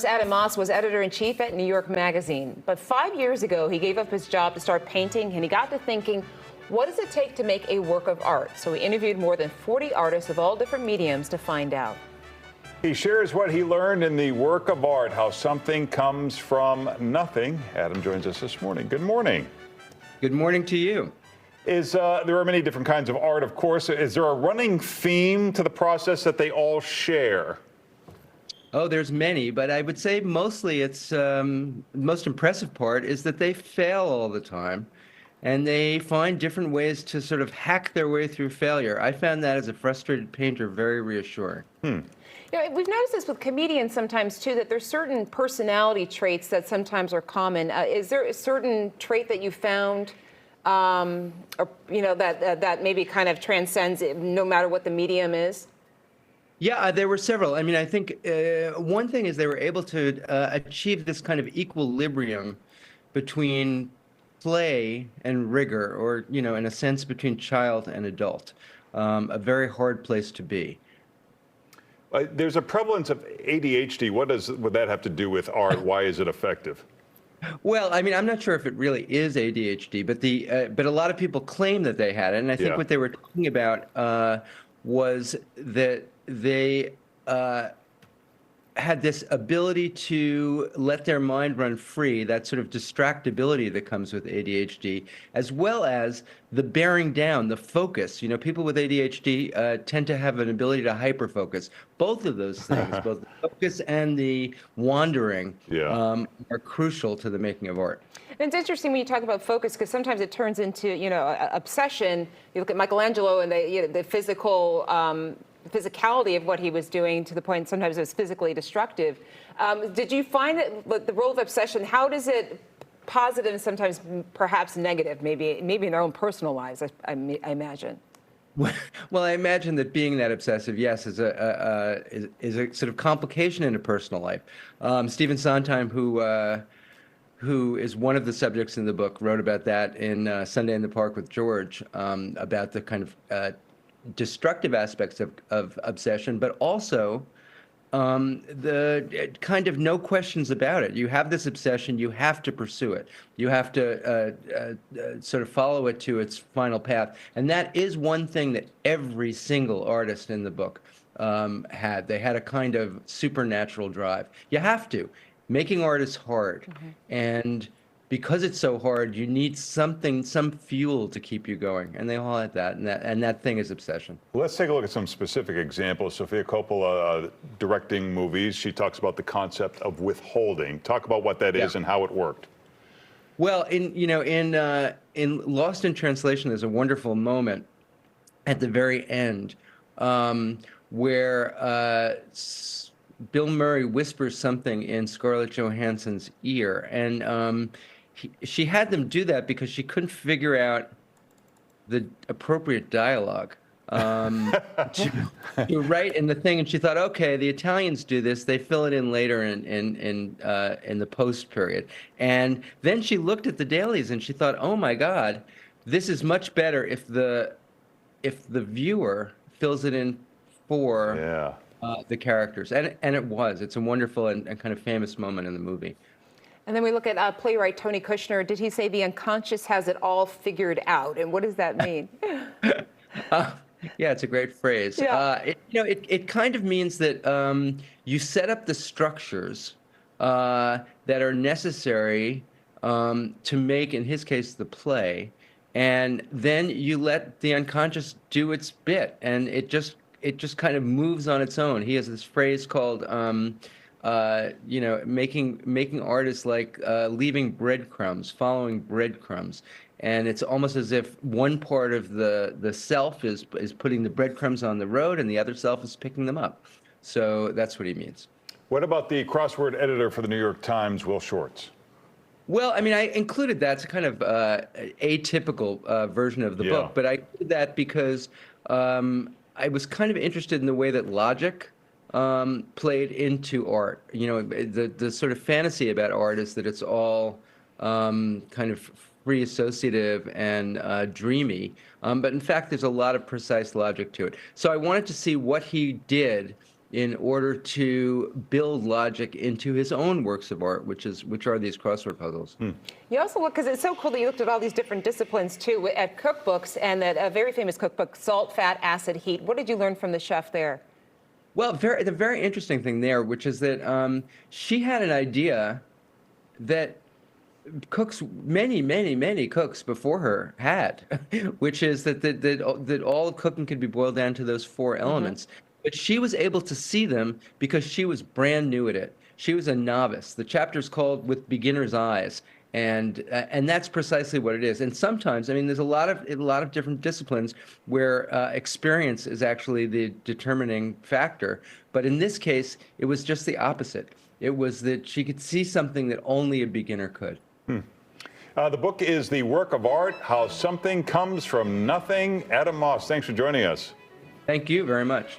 Adam Moss was editor-in-chief at New York Magazine, but 5 years ago, he gave up his job to start painting, and he got to thinking, what does it take to make a work of art? So he interviewed more than 40 artists of all different mediums to find out. He shares what he learned in the work of art, how something comes from nothing. Adam joins us this morning. Good morning. Good morning to you. There are many different kinds of art, of course. Is there a running theme to the process that they all share? Oh, there's many, but I would say mostly it's the most impressive part is that they fail all the time and they find different ways to sort of hack their way through failure. I found that as a frustrated painter very reassuring. You know, we've noticed this with comedians sometimes too, that there's certain personality traits that sometimes are common. Is there a certain trait that you found, or you know, that maybe kind of transcends it, no matter what the medium is? Yeah, there were several. I mean, I think one thing is they were able to achieve this kind of equilibrium between play and rigor, or, you know, in a sense, between child and adult. A very hard place to be. There's a prevalence of ADHD. Would that have to do with art? Why is it effective? Well, I mean, I'm not sure if it really is ADHD, but a lot of people claim that they had it, and I think what they were talking about was that they had this ability to let their mind run free, that sort of distractibility that comes with ADHD, as well as the bearing down, the focus. You know, people with ADHD tend to have an ability to hyperfocus. Both of those things, both the focus and the wandering, are crucial to the making of art. And it's interesting when you talk about focus, because sometimes it turns into, you know, obsession. You look at Michelangelo and the physicality of what he was doing, to the point sometimes it was physically destructive. Did you find that the role of obsession, how does it positive and sometimes perhaps negative, maybe in our own personal lives, I imagine? Well, I imagine that being that obsessive, yes, is a sort of complication in a personal life. Stephen Sondheim, who is one of the subjects in the book, wrote about that in Sunday in the Park with George, about the kind of destructive aspects of obsession, but also the kind of no questions about it. You have this obsession, you have to pursue it. You have to sort of follow it to its final path. And that is one thing that every single artist in the book had. They had a kind of supernatural drive. You have to. Making art is hard. And because it's so hard, you need something, some fuel to keep you going. And they all had that, and that thing is obsession. Let's take a look at some specific examples. Sofia Coppola directing movies, she talks about the concept of withholding. Talk about what that is and how it worked. Well, in Lost in Translation, there's a wonderful moment at the very end where Bill Murray whispers something in Scarlett Johansson's ear, and she had them do that because she couldn't figure out the appropriate dialogue to write in the thing, and she thought, okay, the Italians do this; they fill it in later in the post period. And then she looked at the dailies and she thought, oh my God, this is much better if the viewer fills it in for the characters, and it was. It's a wonderful and kind of famous moment in the movie. And then we look at playwright Tony Kushner. Did he say the unconscious has it all figured out? And what does that mean? Yeah, it's a great phrase. It kind of means that you set up the structures that are necessary to make, in his case, the play, and then you let the unconscious do its bit, and it just kind of moves on its own. He has this phrase called, making art is like leaving breadcrumbs, following breadcrumbs. And it's almost as if one part of the self is putting the breadcrumbs on the road and the other self is picking them up. So that's what he means. What about the crossword editor for the New York Times, Will Shortz? Well, I mean, I included that. It's a kind of atypical version of the book, but I did that because I was kind of interested in the way that logic played into art. You know, the sort of fantasy about art is that it's all kind of free associative and dreamy, but in fact, there's a lot of precise logic to it. So I wanted to see what he did in order to build logic into his own works of art, which are these crossword puzzles. You also look, because it's so cool that you looked at all these different disciplines too, at cookbooks, and that a very famous cookbook, Salt, Fat, Acid, Heat. What did you learn from the chef there? Well, the very interesting thing there, which is that she had an idea that cooks, many cooks before her had, which is that all of cooking could be boiled down to those four elements. But she was able to see them because she was brand new at it. She was a novice. The chapter's called With Beginner's Eyes, and that's precisely what it is. And sometimes, I mean, there's a lot of different disciplines where experience is actually the determining factor. But in this case, it was just the opposite. It was that she could see something that only a beginner could. The book is The Work of Art, How Something Comes from Nothing. Adam Moss, thanks for joining us. Thank you very much.